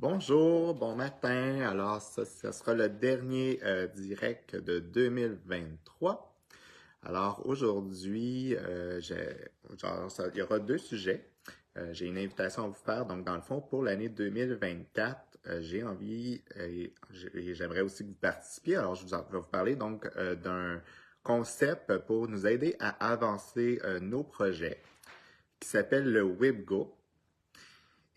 Bonjour, bon matin. Alors, ça sera le dernier direct de 2023. Alors, aujourd'hui, il y aura deux sujets. J'ai une invitation à vous faire. Donc, dans le fond, pour l'année 2024, j'ai envie et j'aimerais aussi que vous participiez. Alors, vais vous parler donc d'un concept pour nous aider à avancer nos projets qui s'appelle le WebGo.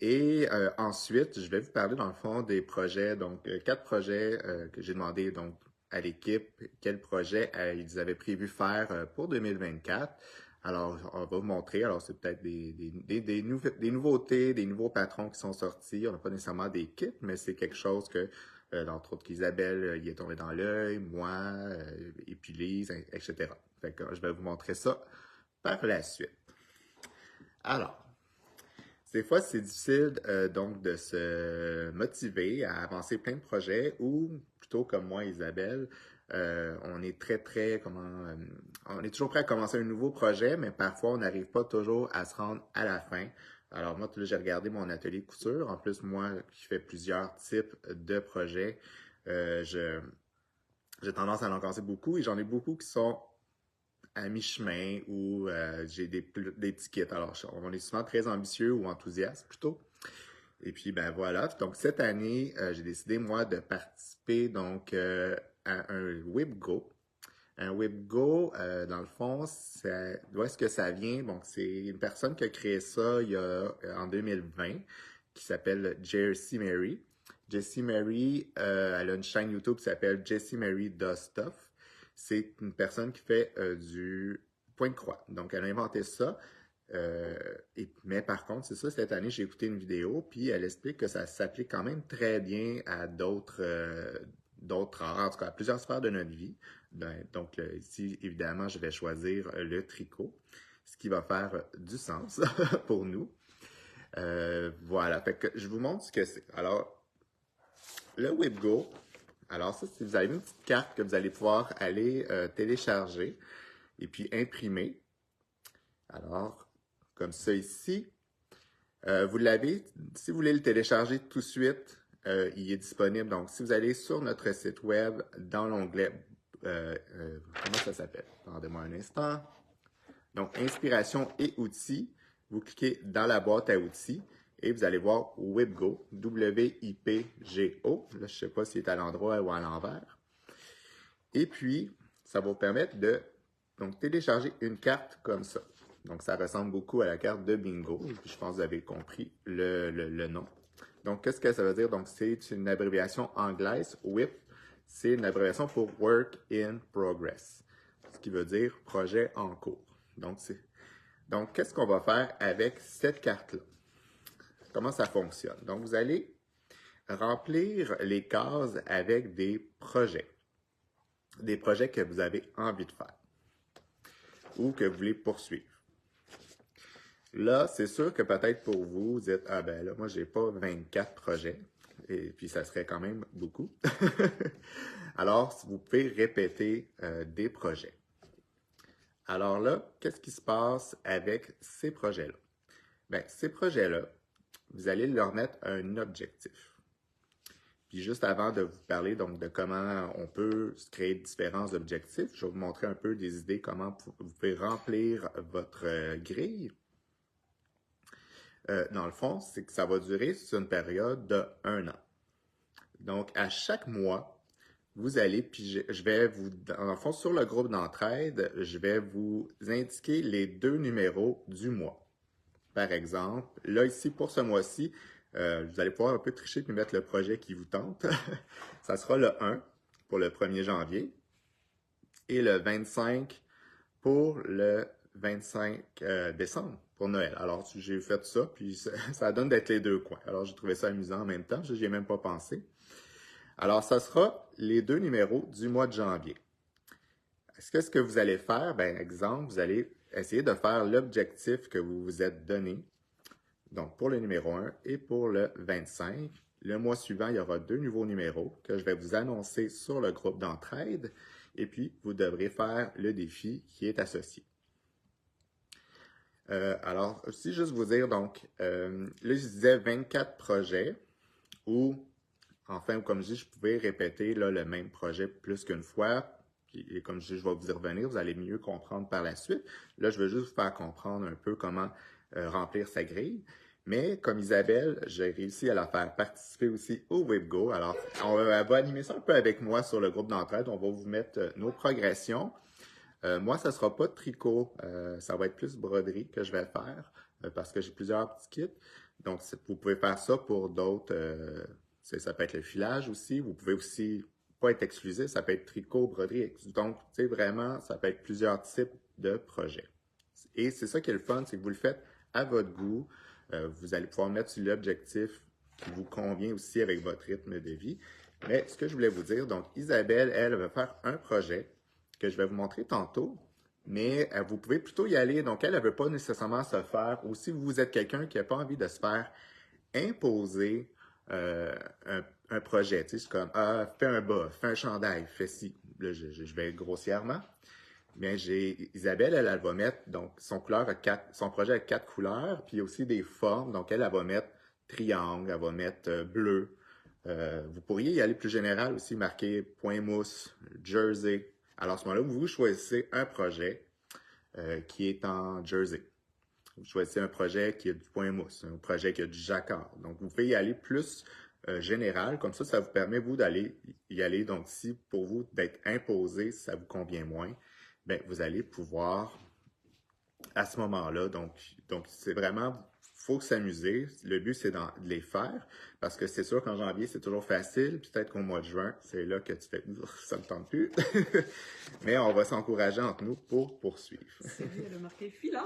Et ensuite, je vais vous parler dans le fond des projets, donc quatre projets que j'ai demandé donc à l'équipe quels projets ils avaient prévu faire pour 2024. Alors, on va vous montrer. Alors, c'est peut-être des nouveautés, des nouveaux patrons qui sont sortis. On n'a pas nécessairement des kits, mais c'est quelque chose que, entre autres, qu'Isabelle y est tombée dans l'œil, moi, et puis Lise, etc. Fait que je vais vous montrer ça par la suite. Alors, des fois, c'est difficile donc de se motiver à avancer plein de projets ou plutôt comme moi, Isabelle, on est on est toujours prêt à commencer un nouveau projet, mais parfois on n'arrive pas toujours à se rendre à la fin. Alors moi, j'ai regardé mon atelier de couture. En plus, moi qui fais plusieurs types de projets, euh, je- j'ai tendance à en casser beaucoup et j'en ai beaucoup qui sont à mi-chemin ou j'ai des petits kits. Alors, on est souvent très ambitieux ou enthousiaste plutôt. Et puis, ben voilà. Donc, cette année, j'ai décidé, moi, de participer donc à un WebGo. Un WebGo, dans le fond, d'où est-ce que ça vient? Donc, c'est une personne qui a créé ça en 2020, qui s'appelle Jessie Mary. Jessie Mary, elle a une chaîne YouTube qui s'appelle Jessie Mary Does Stuff. C'est une personne qui fait du point de croix. Donc, elle a inventé ça. Mais par contre, c'est ça, cette année, j'ai écouté une vidéo, puis elle explique que ça s'applique quand même très bien à d'autres arts, en tout cas à plusieurs sphères de notre vie. Donc, ici, évidemment, je vais choisir le tricot, ce qui va faire du sens pour nous. Voilà, fait que je vous montre ce que c'est. Alors, le WebGo, alors ça, c'est vous avez une petite carte que vous allez pouvoir aller télécharger et puis imprimer. Alors, comme ça ici, vous l'avez, si vous voulez le télécharger tout de suite, il est disponible. Donc, si vous allez sur notre site web, dans l'onglet, comment ça s'appelle? Attendez-moi un instant. Donc, inspiration et outils, vous cliquez dans la boîte à outils et vous allez voir WIPGO, W-I-P-G-O. Là, je ne sais pas s'il est à l'endroit ou à l'envers. Et puis, ça va vous permettre de donc, télécharger une carte comme ça. Donc, ça ressemble beaucoup à la carte de bingo. Je pense que vous avez compris le nom. Donc, qu'est-ce que ça veut dire? Donc, c'est une abréviation anglaise. WIP, c'est une abréviation pour Work in Progress, ce qui veut dire projet en cours. Donc, qu'est-ce qu'on va faire avec cette carte-là? Comment ça fonctionne? Donc, vous allez remplir les cases avec des projets que vous avez envie de faire ou que vous voulez poursuivre. Là, c'est sûr que peut-être pour vous, vous dites, ah ben là, moi, j'ai pas 24 projets, et puis ça serait quand même beaucoup. Alors, vous pouvez répéter des projets. Alors là, qu'est-ce qui se passe avec ces projets-là? Bien, ces projets-là, vous allez leur mettre un objectif. Puis juste avant de vous parler donc de comment on peut se créer différents objectifs, je vais vous montrer un peu des idées comment vous pouvez remplir votre grille. Dans le fond, c'est que ça va durer sur une période de 1 an. Donc, à chaque mois, vous allez piger, je vais vous, dans le fond, sur le groupe d'entraide, je vais vous indiquer les 2 numéros du mois. Par exemple, là, ici, pour ce mois-ci, vous allez pouvoir un peu tricher puis mettre le projet qui vous tente. Ça sera le 1 pour le 1er janvier et le 25 pour le 25 décembre, pour Noël. Alors, j'ai fait ça, puis ça donne d'être les deux coins. Alors, j'ai trouvé ça amusant en même temps, je n'y ai même pas pensé. Alors, ça sera les 2 numéros du mois de janvier. Est-ce que ce que vous allez faire, ben exemple, vous allez essayer de faire l'objectif que vous vous êtes donné, donc pour le numéro 1 et pour le 25. Le mois suivant, il y aura 2 nouveaux numéros que je vais vous annoncer sur le groupe d'entraide et puis vous devrez faire le défi qui est associé. Alors, aussi juste vous dire, donc, là, je disais 24 projets. ou, enfin, comme je dis, je pouvais répéter là, le même projet plus qu'une fois. Et comme je dis, je vais vous y revenir, vous allez mieux comprendre par la suite. Là, je veux juste vous faire comprendre un peu comment remplir sa grille. Mais comme Isabelle, j'ai réussi à la faire participer aussi au WebGo. Alors, elle va animer ça un peu avec moi sur le groupe d'entraide. On va vous mettre nos progressions. Moi, ça ne sera pas de tricot. Ça va être plus broderie que je vais faire parce que j'ai plusieurs petits kits. Donc, vous pouvez faire ça pour d'autres. Ça peut être le filage aussi. Vous pouvez aussi pas être exclusif. Ça peut être tricot, broderie. Donc, tu sais, vraiment, ça peut être plusieurs types de projets. Et c'est ça qui est le fun, c'est que vous le faites à votre goût. Vous allez pouvoir mettre sur l'objectif qui vous convient aussi avec votre rythme de vie. Mais ce que je voulais vous dire, donc Isabelle, elle va faire un projet que je vais vous montrer tantôt, mais vous pouvez plutôt y aller. Donc, elle ne veut pas nécessairement se faire, ou si vous êtes quelqu'un qui n'a pas envie de se faire imposer un projet, tu sais, c'est comme, fais un bas, fais un chandail, fais ci. Là, je vais grossièrement. Bien, Isabelle, elle va mettre, donc, son projet a 4 couleurs, puis il y a aussi des formes. Donc, elle va mettre triangle, elle va mettre bleu. Vous pourriez y aller plus général aussi, marquer point mousse, jersey. Alors, à ce moment-là, vous choisissez un projet qui est en jersey. Vous choisissez un projet qui a du point mousse, un projet qui a du jacquard. Donc, vous pouvez y aller plus général. Comme ça vous permet, vous, d'aller y aller. Donc, si pour vous, d'être imposé, si ça vous convient moins, bien, vous allez pouvoir, à ce moment-là, donc c'est vraiment, faut s'amuser. Le but, c'est de les faire, parce que c'est sûr qu'en janvier, c'est toujours facile. Peut-être qu'au mois de juin, c'est là que tu fais, ça ne me tente plus. Mais on va s'encourager entre nous pour poursuivre. Sylvie, elle a marqué filage!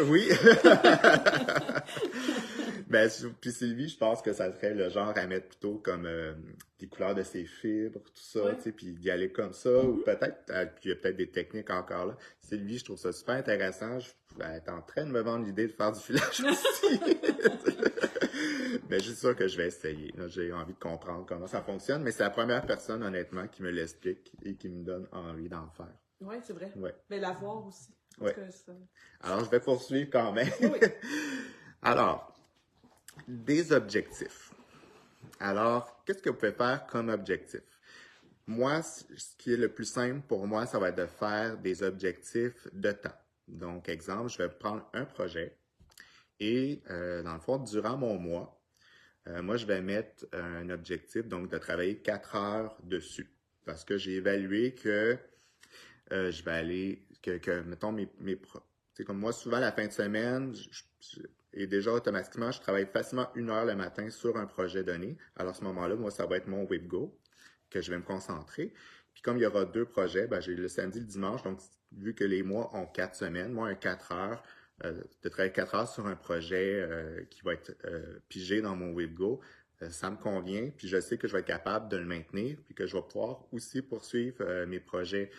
Oui! Ben, puis Sylvie, je pense que ça serait le genre à mettre plutôt comme des couleurs de ses fibres, tout ça, Ouais. tu sais, puis d'y aller comme ça, ou peut-être, il y a peut-être des techniques encore là. Sylvie, je trouve ça super intéressant. Elle est en train de me vendre l'idée de faire du filage aussi. Mais je suis sûr que je vais essayer. J'ai envie de comprendre comment ça fonctionne, mais c'est la première personne, honnêtement, qui me l'explique et qui me donne envie d'en faire. Oui, c'est vrai. Ouais. Mais la voir aussi. Ouais. Ça... Alors, je vais poursuivre quand même. Oui. Alors, des objectifs. Alors, qu'est-ce que vous pouvez faire comme objectif? Moi, ce qui est le plus simple pour moi, ça va être de faire des objectifs de temps. Donc, exemple, je vais prendre un projet et, dans le fond, durant mon mois, moi, je vais mettre un objectif, donc de travailler 4 heures dessus. Parce que j'ai évalué que je vais aller, mettons, c'est comme moi, souvent, la fin de semaine, et déjà, automatiquement, je travaille facilement 1 heure le matin sur un projet donné. Alors, à ce moment-là, moi, ça va être mon WebGo que je vais me concentrer. Puis, comme il y aura 2 projets, ben, j'ai le samedi et le dimanche. Donc, vu que les mois ont 4 semaines, moi, un 4 heures, de travailler 4 heures sur un projet qui va être pigé dans mon WebGo, ça me convient, puis je sais que je vais être capable de le maintenir, puis que je vais pouvoir aussi poursuivre mes projets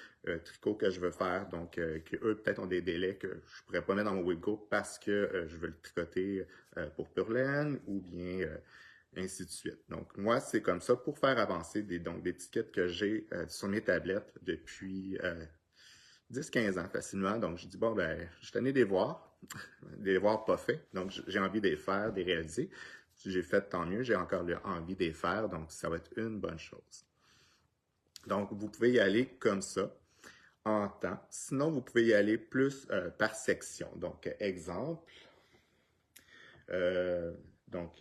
tricot que je veux faire, donc que eux peut-être ont des délais que je pourrais pas mettre dans mon WebGo parce que je veux le tricoter pour Purlaine ou bien ainsi de suite. Donc moi, c'est comme ça pour faire avancer des tickets que j'ai sur mes tablettes depuis 10-15 ans facilement. Donc je dis bon, ben, je tenais des devoirs pas faits, donc j'ai envie de les faire, de les réaliser. Si j'ai fait, tant mieux, j'ai encore envie de les faire, donc ça va être une bonne chose. Donc, vous pouvez y aller comme ça, en temps. Sinon, vous pouvez y aller plus par section. Donc, exemple, donc,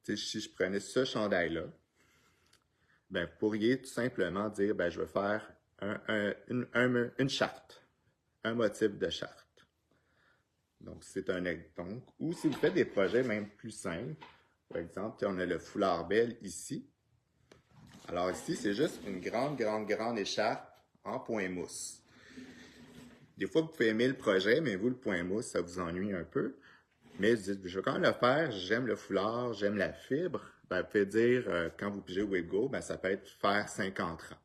si je prenais ce chandail-là, ben, vous pourriez tout simplement dire, ben, je veux faire une charte, un motif de charte. Donc, c'est un exemple. Ou si vous faites des projets même plus simples, par exemple, on a le foulard belle ici. Alors ici, c'est juste une grande écharpe en point mousse. Des fois, vous pouvez aimer le projet, mais vous, le point mousse, ça vous ennuie un peu. Mais vous dites, je veux quand même le faire, j'aime le foulard, j'aime la fibre. Ben, vous pouvez dire, quand vous pigez WebGo, ben, ça peut être faire 50 rangs.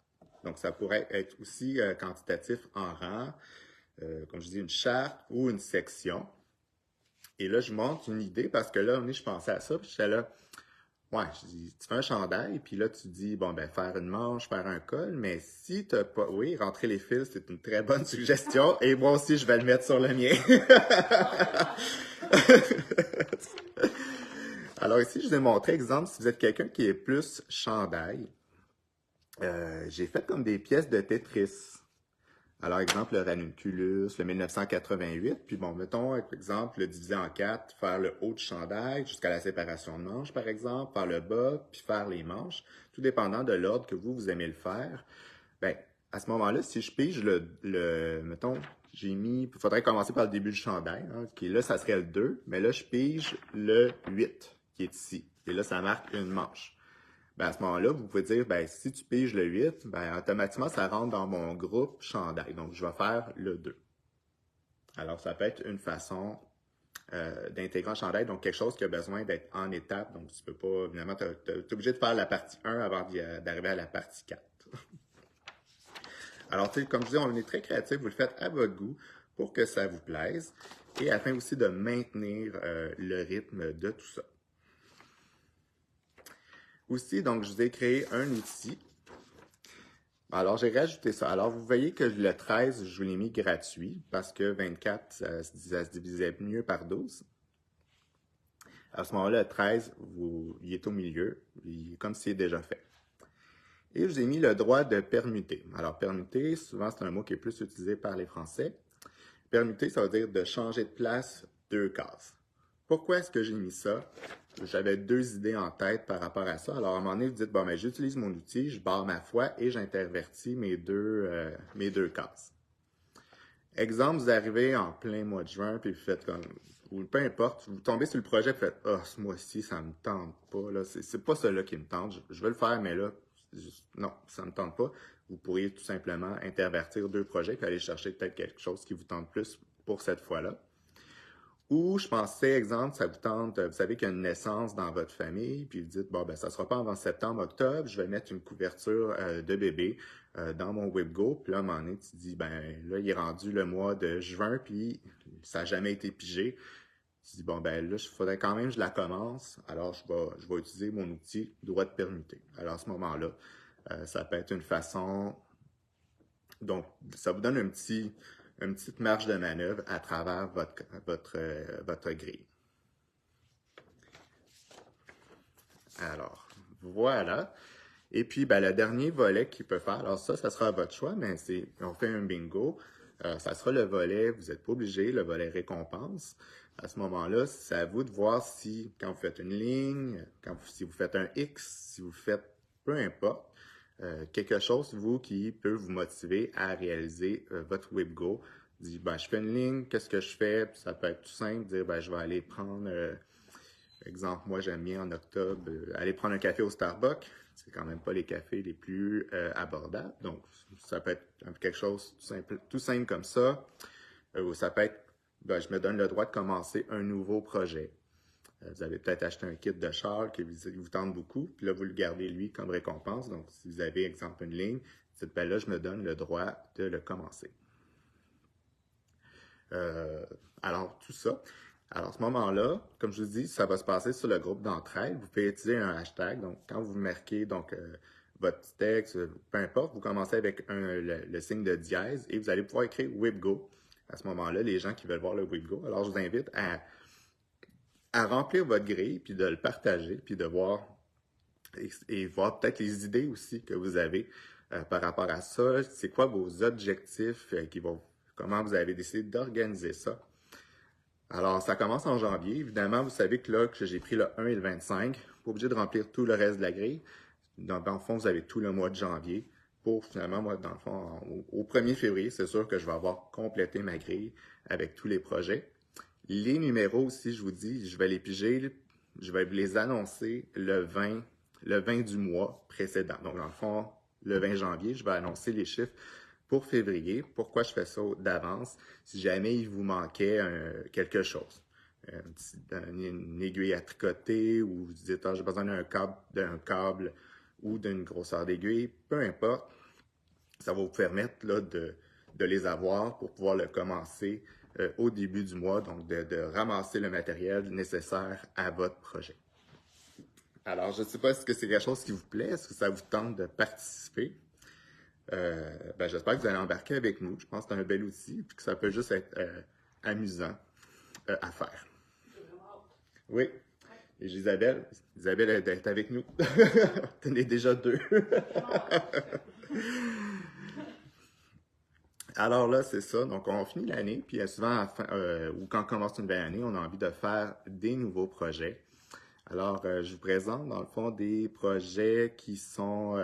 Donc, ça pourrait être aussi quantitatif en rang, comme je dis, une charte ou une section. Et là, je montre une idée parce que là, je pensais à ça, puis j'étais là, ouais, je dis, tu fais un chandail, puis là, tu dis, bon, ben, faire une manche, faire un col, mais si t'as pas, oui, rentrer les fils, c'est une très bonne suggestion, et moi aussi, je vais le mettre sur le mien. Alors ici, je vous ai montré, exemple, si vous êtes quelqu'un qui est plus chandail, j'ai fait comme des pièces de Tetris. Alors, exemple, le ranunculus, le 1988, puis bon, mettons, exemple, le diviser en quatre, faire le haut du chandail jusqu'à la séparation de manches, par exemple, faire le bas, puis faire les manches, tout dépendant de l'ordre que vous aimez le faire. Ben, à ce moment-là, si je pige mettons, j'ai mis, il faudrait commencer par le début du chandail, hein, qui là, ça serait le 2, mais là, je pige le 8, qui est ici. Et là, ça marque une manche. Ben, à ce moment-là, vous pouvez dire, ben, si tu piges le 8, ben, automatiquement, ça rentre dans mon groupe chandail. Donc, je vais faire le 2. Alors, ça peut être une façon d'intégrer un chandail, donc quelque chose qui a besoin d'être en étape. Donc, tu peux pas, évidemment, tu es obligé de faire la partie 1 avant d'arriver à la partie 4. Alors, tu sais, comme je dis, on est très créatif, vous le faites à votre goût pour que ça vous plaise et afin aussi de maintenir le rythme de tout ça. Aussi, donc, je vous ai créé un outil. Alors, j'ai rajouté ça. Alors, vous voyez que le 13, je vous l'ai mis gratuit parce que 24, ça se divisait mieux par 12. À ce moment-là, le 13, il est au milieu, comme s'il est déjà fait. Et je vous ai mis le droit de permuter. Alors, permuter, souvent, c'est un mot qui est plus utilisé par les Français. Permuter, ça veut dire de changer de place 2 cases. Pourquoi est-ce que j'ai mis ça? J'avais 2 idées en tête par rapport à ça. Alors, à un moment donné, vous dites, bon, ben, j'utilise mon outil, je barre ma foi et j'intervertis mes deux cases. Exemple, vous arrivez en plein mois de juin, puis vous faites comme, ou peu importe, vous tombez sur le projet et vous faites, ah, ce mois-ci, ça me tente pas, là, c'est pas ça là qui me tente, je veux le faire, mais là, non, ça me tente pas. Vous pourriez tout simplement intervertir 2 projets puis aller chercher peut-être quelque chose qui vous tente plus pour cette fois-là. Ou je pensais, exemple, ça vous tente, vous savez qu'il y a une naissance dans votre famille, puis vous dites, bon, ben, ça sera pas avant septembre, octobre, je vais mettre une couverture de bébé dans mon WebGo, puis là, à un moment donné, tu te dis, ben, là, il est rendu le mois de juin, puis ça n'a jamais été pigé. Tu te dis, bon, ben, là, il faudrait quand même que je la commence, alors je vais utiliser mon outil droit de permuter. Alors, à ce moment-là, ça peut être une façon, donc, ça vous donne une petite marge de manœuvre à travers votre grille. Alors, voilà. Et puis, ben, le dernier volet qu'il peut faire, alors ça sera à votre choix, mais on fait un bingo. Ça sera le volet, vous n'êtes pas obligé, le volet récompense. À ce moment-là, c'est à vous de voir si, quand vous faites une ligne, si vous faites un X, si vous faites peu importe, quelque chose, vous, qui peut vous motiver à réaliser votre WebGo. Dit, ben, je fais une ligne, qu'est-ce que je fais? Puis ça peut être tout simple, dire, ben, je vais aller prendre, exemple, moi, j'aime bien en octobre, aller prendre un café au Starbucks. C'est quand même pas les cafés les plus abordables. Donc, ça peut être quelque chose tout simple comme ça. Ou ça peut être, ben, je me donne le droit de commencer un nouveau projet. Vous avez peut-être acheté un kit de char qui vous tente beaucoup, puis là, vous le gardez, lui, comme récompense. Donc, si vous avez, exemple, une ligne, vous dites, ben là, je me donne le droit de le commencer. Alors, tout ça. Alors, à ce moment-là, comme je vous dis, ça va se passer sur le groupe d'entraide. Vous pouvez utiliser un hashtag. Donc, quand vous marquez votre texte, peu importe, vous commencez avec le signe de dièse et vous allez pouvoir écrire WebGo. À ce moment-là, les gens qui veulent voir le WebGo. Alors, je vous invite à remplir votre grille, puis de le partager, puis de voir et voir peut-être les idées aussi que vous avez par rapport à ça. C'est quoi vos objectifs comment vous avez décidé d'organiser ça. Alors, ça commence en janvier. Évidemment, vous savez que là, que j'ai pris le 1 et le 25, pas obligé de remplir tout le reste de la grille. Dans le fond, vous avez tout le mois de janvier. Pour finalement, moi, dans le fond, au 1er février, c'est sûr que je vais avoir complété ma grille avec tous les projets. Les numéros aussi, je vous dis, je vais les piger, je vais les annoncer le 20 du mois précédent. Donc, dans le fond, le 20 janvier, je vais annoncer les chiffres pour février. Pourquoi je fais ça d'avance? Si jamais il vous manquait quelque chose, une aiguille à tricoter, ou vous dites, ah, j'ai besoin d'un câble ou d'une grosseur d'aiguille, peu importe, ça va vous permettre là, de les avoir pour pouvoir le commencer au début du mois, donc de ramasser le matériel nécessaire à votre projet. Alors, je ne sais pas si c'est quelque chose qui vous plaît, est-ce que ça vous tente de participer? Ben, j'espère que vous allez embarquer avec nous. Je pense que c'est un bel outil et que ça peut juste être amusant à faire. Oui. Et Isabelle, Isabelle est avec nous. T'en es déjà deux. Alors là, c'est ça. Donc, on finit l'année, puis souvent, ou quand on commence une nouvelle année, on a envie de faire des nouveaux projets. Alors, je vous présente, dans le fond, des projets qui sont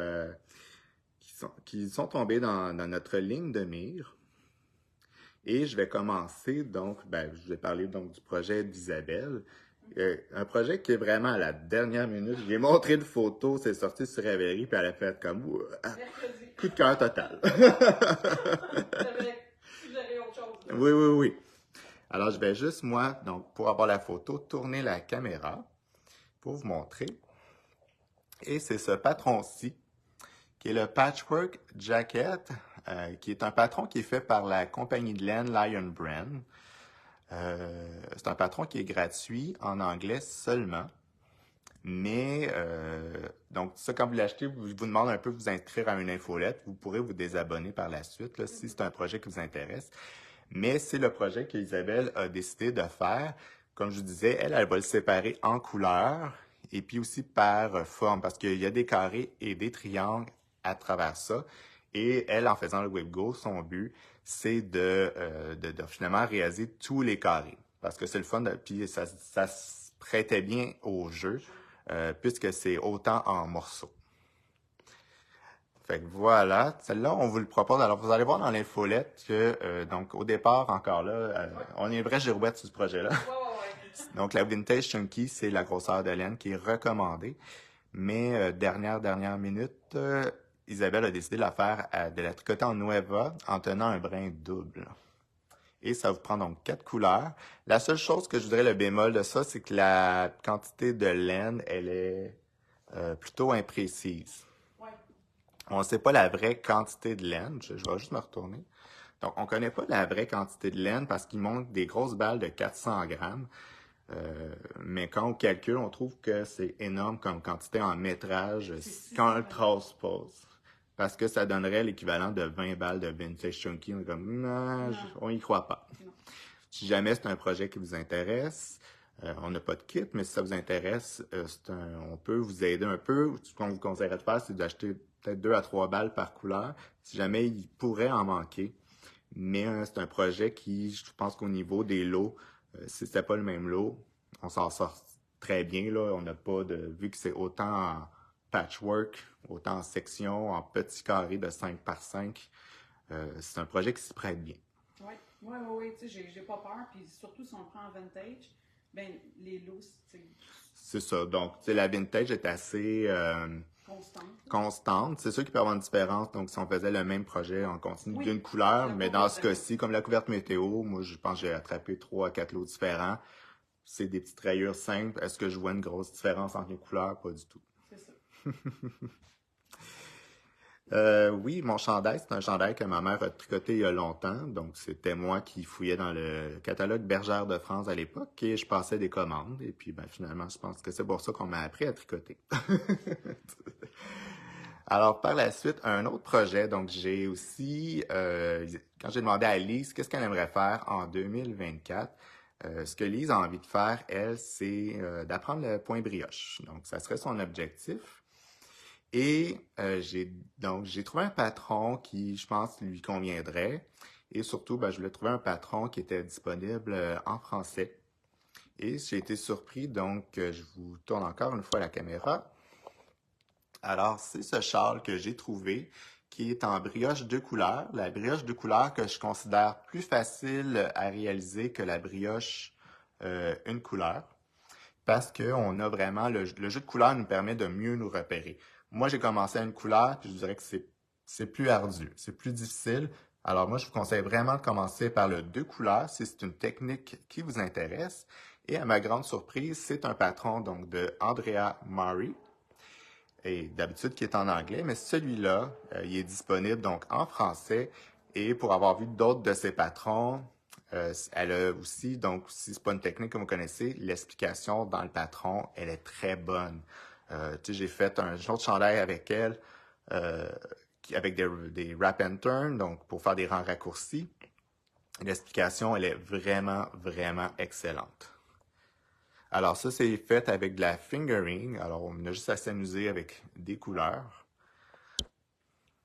tombés dans notre ligne de mire. Et je vais commencer, donc, je vais parler donc du projet d'Isabelle. Un projet qui est vraiment à la dernière minute. J'ai montré une photo, c'est sorti sur Ravelry, puis elle a fait comme Mercredi. coup de cœur total. J'avais autre chose. Là. Oui, oui, oui. Alors, je vais juste, moi, donc, pour avoir la photo, tourner la caméra pour vous montrer. Et c'est ce patron-ci, qui est le Patchwork Jacket, qui est un patron qui est fait par la compagnie de laine Lion Brand. C'est un patron qui est gratuit en anglais seulement. Mais, donc, ça, quand vous l'achetez, vous demande un peu de vous inscrire à une infolette. Vous pourrez vous désabonner par la suite, là, si c'est un projet qui vous intéresse. Mais c'est le projet qu'Isabelle a décidé de faire. Comme je vous disais, elle va le séparer en couleurs et puis aussi par forme, parce qu'il y a des carrés et des triangles à travers ça. Et elle, en faisant le WebGo, son but, c'est de finalement réaliser tous les carrés. Parce que c'est le fun, puis ça se prêtait bien au jeu, puisque c'est autant en morceaux. Fait que voilà, celle-là, on vous le propose. Alors, vous allez voir dans l'infolette que, donc, au départ, encore là, on est une vraie girouette sur ce projet-là. Ouais. Donc, la Vintage Chunky, c'est la grosseur de laine qui est recommandée. Mais, dernière minute, Isabelle a décidé de de la tricoter en Nueva en tenant un brin double. Et ça vous prend donc 4 couleurs. La seule chose que je voudrais le bémol de ça, c'est que la quantité de laine, elle est plutôt imprécise. Ouais. On ne sait pas la vraie quantité de laine. Je vais juste me retourner. Donc, on ne connaît pas la vraie quantité de laine parce qu'il montre des grosses balles de 400 grammes. Mais quand on calcule, on trouve que c'est énorme comme quantité en métrage quand on le transpose. Parce que ça donnerait l'équivalent de 20 balles de Vintage Chunky. On est comme, non, on y croit pas. Non. Si jamais c'est un projet qui vous intéresse, on n'a pas de kit, mais si ça vous intéresse, on peut vous aider un peu. Ce qu'on vous conseillerait de faire, c'est d'acheter peut-être 2 à 3 balles par couleur, si jamais il pourrait en manquer. Mais c'est un projet qui, je pense qu'au niveau des lots, si c'était pas le même lot, on s'en sort très bien, là. On n'a pas vu que c'est autant en patchwork, autant en section, en petits carrés de 5 par 5, c'est un projet qui s'y prête bien. Oui, tu sais, j'ai pas peur, puis surtout si on prend en vintage, ben les lots, c'est ça. Donc, tu sais, la vintage est assez constante. C'est sûr qu'il peut y avoir une différence. Donc, si on faisait le même projet en continu d'une couleur, mais dans ce cas-ci, comme la couverte météo, moi, je pense que j'ai attrapé 3 à 4 lots différents. C'est des petites rayures simples. Est-ce que je vois une grosse différence entre les couleurs? Pas du tout. C'est ça. Oui, mon chandail, c'est un chandail que ma mère a tricoté il y a longtemps. Donc, c'était moi qui fouillais dans le catalogue Bergère de France à l'époque et je passais des commandes. Et puis, finalement, je pense que c'est pour ça qu'on m'a appris à tricoter. Alors, par la suite, un autre projet. Donc, j'ai aussi, quand j'ai demandé à Lise qu'est-ce qu'elle aimerait faire en 2024, ce que Lise a envie de faire, elle, c'est d'apprendre le point brioche. Donc, ça serait son objectif. Et j'ai trouvé un patron qui, je pense, lui conviendrait. Et surtout, je voulais trouver un patron qui était disponible en français. Et j'ai été surpris, donc je vous tourne encore une fois la caméra. Alors, c'est ce châle que j'ai trouvé, qui est en brioche 2 couleurs. La brioche 2 couleurs que je considère plus facile à réaliser que la brioche une couleur. Parce qu'on a vraiment, le jeu de couleurs nous permet de mieux nous repérer. Moi, j'ai commencé à une couleur, puis je dirais que c'est plus ardu, c'est plus difficile. Alors moi, je vous conseille vraiment de commencer par le 2 couleurs si c'est une technique qui vous intéresse. Et à ma grande surprise, c'est un patron donc de Andrea Mari. Et d'habitude qui est en anglais, mais celui-là, il est disponible donc en français. Et pour avoir vu d'autres de ses patrons, elle a aussi, donc si c'est pas une technique que vous connaissez, l'explication dans le patron, elle est très bonne. J'ai fait un autre chandail avec elle, avec des wrap and turn, donc pour faire des rangs raccourcis. L'explication, elle est vraiment, vraiment excellente. Alors ça, c'est fait avec de la fingering. Alors on a juste à s'amuser avec des couleurs.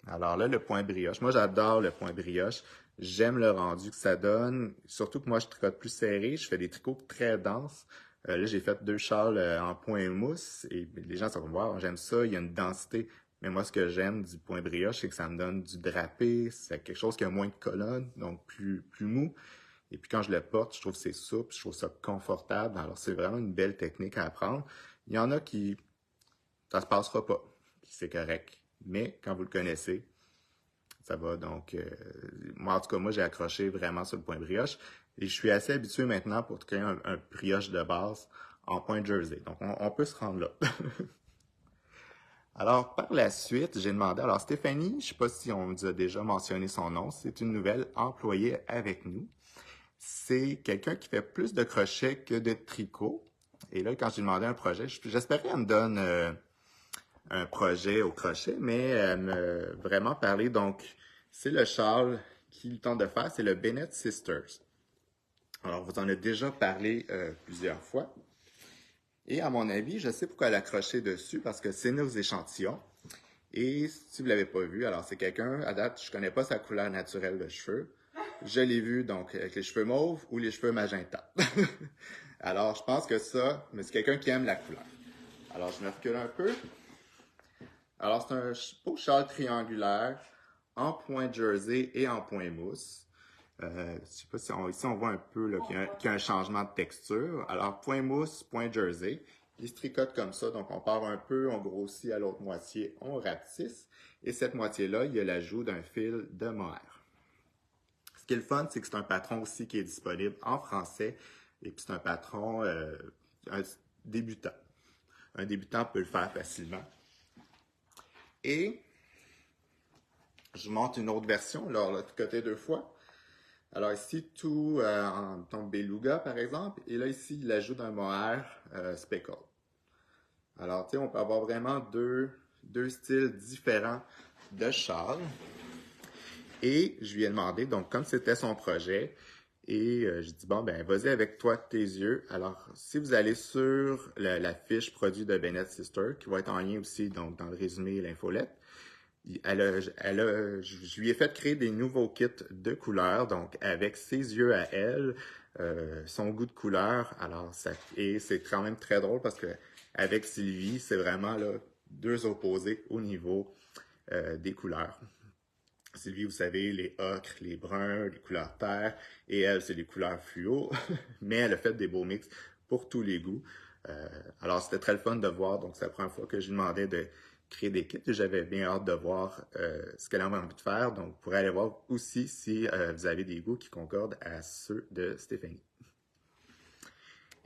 Alors là, le point brioche. Moi, j'adore le point brioche. J'aime le rendu que ça donne. Surtout que moi, je tricote plus serré. Je fais des tricots très denses. Là, j'ai fait 2 châles en point mousse. Et les gens sont comme, wow, j'aime ça. Il y a une densité. Mais moi, ce que j'aime du point brioche, c'est que ça me donne du drapé. C'est quelque chose qui a moins de colonne, donc plus mou. Et puis quand je le porte, je trouve que c'est souple, je trouve ça confortable. Alors, c'est vraiment une belle technique à apprendre. Il y en a qui, ça se passera pas. Puis c'est correct. Mais quand vous le connaissez, ça va. Donc, moi, en tout cas, moi, j'ai accroché vraiment sur le point brioche. Et je suis assez habitué maintenant pour créer un brioche de base en point jersey. Donc, on peut se rendre là. Alors, par la suite, j'ai demandé, alors Stéphanie, je ne sais pas si on vous a déjà mentionné son nom, c'est une nouvelle employée avec nous. C'est quelqu'un qui fait plus de crochets que de tricot. Et là, quand j'ai demandé un projet, j'espérais qu'elle me donne un projet au crochet, mais elle m'a vraiment parlé. Donc, c'est le châle qu'il tente de faire, c'est le Bennett Sisters. Alors, vous en avez déjà parlé plusieurs fois. Et à mon avis, je sais pourquoi elle a accroché dessus, parce que c'est nos échantillons. Et si vous l'avez pas vu, alors c'est quelqu'un, à date, je connais pas sa couleur naturelle de cheveux. Je l'ai vu donc avec les cheveux mauves ou les cheveux magenta. Alors, je pense que ça, mais c'est quelqu'un qui aime la couleur. Alors, je me recule un peu. Alors, c'est un beau châle triangulaire en point jersey et en point mousse. Je sais pas si ici on voit un peu qu'il y a un changement de texture. Alors, point mousse, point jersey. Il se tricote comme ça, donc on part un peu, on grossit à l'autre moitié, on rapetisse. Et cette moitié-là, il y a l'ajout d'un fil de mohair. Ce qui est le fun, c'est que c'est un patron aussi qui est disponible en français. Et puis c'est un patron un débutant. Un débutant peut le faire facilement. Et je monte une autre version, alors là, tricoté 2 fois. Alors ici, tout en ton beluga, par exemple. Et là, ici, il ajoute un mohair speckle. Alors, tu sais, on peut avoir vraiment deux styles différents de châle. Et je lui ai demandé, donc comme c'était son projet, et j'ai dit, bon, ben vas-y avec toi de tes yeux. Alors, si vous allez sur la fiche produit de Bennett Sister, qui va être en lien aussi donc, dans le résumé et l'infolette, je lui ai fait créer des nouveaux kits de couleurs, donc avec ses yeux à elle, son goût de couleur. Alors, et c'est quand même très drôle parce que avec Sylvie, c'est vraiment là, deux opposés au niveau des couleurs. Sylvie, vous savez, les ocres, les bruns, les couleurs terre, et elle, c'est les couleurs fluo, mais elle a fait des beaux mix pour tous les goûts. Alors, c'était très le fun de voir, donc c'est la première fois que je lui demandais de créer des kits, et j'avais bien hâte de voir ce qu'elle avait envie de faire, donc vous pourrez aller voir aussi si vous avez des goûts qui concordent à ceux de Stéphanie.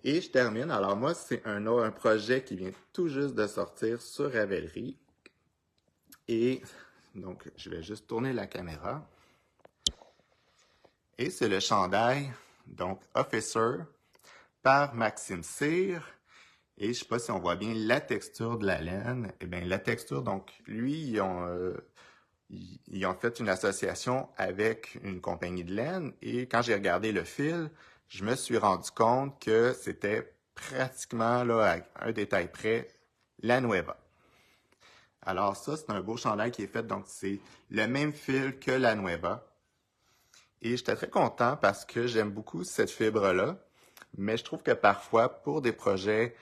Et je termine, alors moi, c'est un projet qui vient tout juste de sortir sur Ravelry, et donc, je vais juste tourner la caméra. Et c'est le chandail, donc Officer, par Maxime Cyr. Et je ne sais pas si on voit bien la texture de la laine. Eh bien, la texture, donc, lui, ils ont fait une association avec une compagnie de laine. Et quand j'ai regardé le fil, je me suis rendu compte que c'était pratiquement, là, à un détail près, la Nueva. Alors ça, c'est un beau chandail qui est fait, donc c'est le même fil que la Nueva. Et j'étais très content parce que j'aime beaucoup cette fibre-là, mais je trouve que parfois, pour des projets,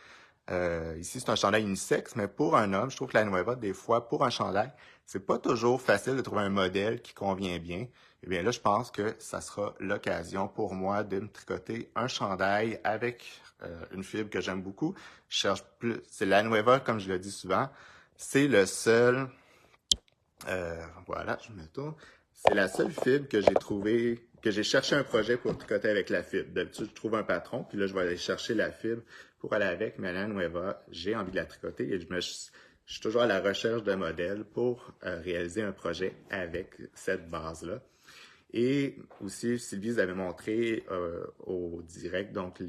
ici c'est un chandail unisexe, mais pour un homme, je trouve que la Nueva, des fois, pour un chandail, c'est pas toujours facile de trouver un modèle qui convient bien. Eh bien là, je pense que ça sera l'occasion pour moi de me tricoter un chandail avec une fibre que j'aime beaucoup. Je cherche plus, c'est la Nueva, comme je le dis souvent. C'est le seul, voilà, je me tourne. C'est la seule fibre que j'ai trouvé, que j'ai cherché un projet pour tricoter avec la fibre. D'habitude, je trouve un patron, puis là, je vais aller chercher la fibre pour aller avec. Mais la Nueva, j'ai envie de la tricoter et je suis toujours à la recherche de modèles pour réaliser un projet avec cette base-là. Et aussi, Sylvie vous avait montré au direct, donc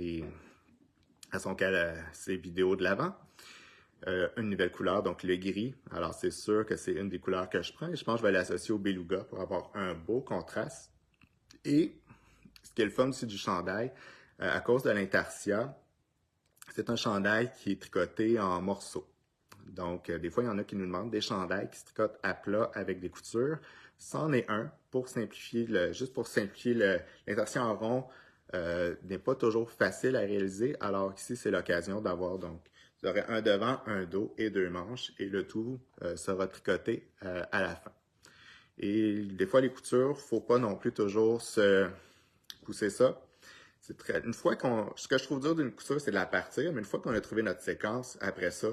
ses vidéos de l'avant. Une nouvelle couleur, donc le gris. Alors, c'est sûr que c'est une des couleurs que je prends. Et je pense que je vais l'associer au beluga pour avoir un beau contraste. Et ce qui est le fun aussi du chandail, à cause de l'intarsia, C'est un chandail qui est tricoté en morceaux. Donc, des fois, il y en a qui nous demandent des chandails qui se tricotent à plat avec des coutures. C'en est un pour simplifier juste pour simplifier l'insertion en rond n'est pas toujours facile à réaliser, alors qu'ici, c'est l'occasion d'avoir donc, vous aurez un devant, un dos et deux manches, et le tout sera tricoté à la fin. Et des fois, les coutures, faut pas non plus toujours se pousser ça. Une fois ce que je trouve dur d'une couture, c'est de la partir, mais une fois qu'on a trouvé notre séquence, après ça,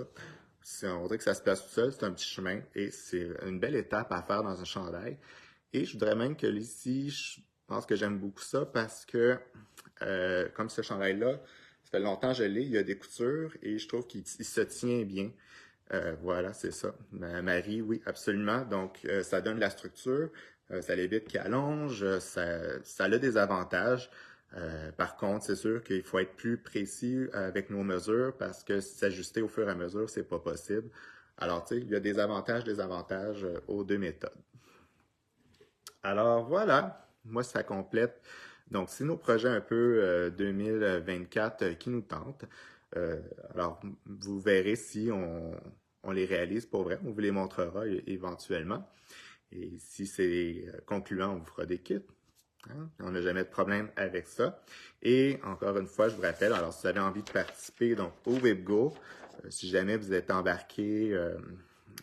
on dirait que ça se place tout seul, c'est un petit chemin et c'est une belle étape à faire dans un chandail. Et je voudrais même que ici, je pense que j'aime beaucoup ça parce que, comme ce chandail-là, ça fait longtemps que je l'ai, il y a des coutures et je trouve qu'il se tient bien. Voilà, c'est ça. Marie, oui, absolument. Donc, ça donne de la structure, ça l'évite qu'il allonge, ça a des avantages. Par contre, c'est sûr qu'il faut être plus précis avec nos mesures parce que s'ajuster au fur et à mesure, c'est pas possible. Alors, tu sais, il y a des avantages, désavantages aux deux méthodes. Alors, voilà. Moi, ça complète. Donc, c'est nos projets un peu 2024 qui nous tentent. Alors, vous verrez si on les réalise pour vrai. On vous les montrera éventuellement. Et si c'est concluant, on vous fera des kits. Hein? On n'a jamais de problème avec ça. Et encore une fois, je vous rappelle, alors si vous avez envie de participer donc, au WebGo, si jamais vous êtes embarqué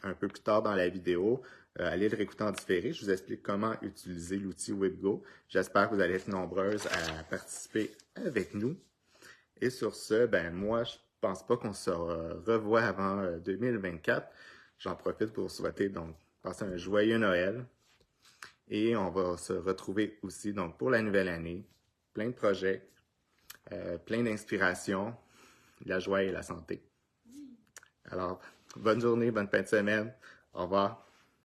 un peu plus tard dans la vidéo, allez le réécouter en différé. Je vous explique comment utiliser l'outil WebGo. J'espère que vous allez être nombreuses à participer avec nous. Et sur ce, ben moi, je pense pas qu'on se revoit avant 2024. J'en profite pour vous souhaiter donc passer un joyeux Noël. Et on va se retrouver aussi donc pour la nouvelle année. Plein de projets, plein d'inspiration, la joie et la santé. Alors, bonne journée, bonne fin de semaine. Au revoir.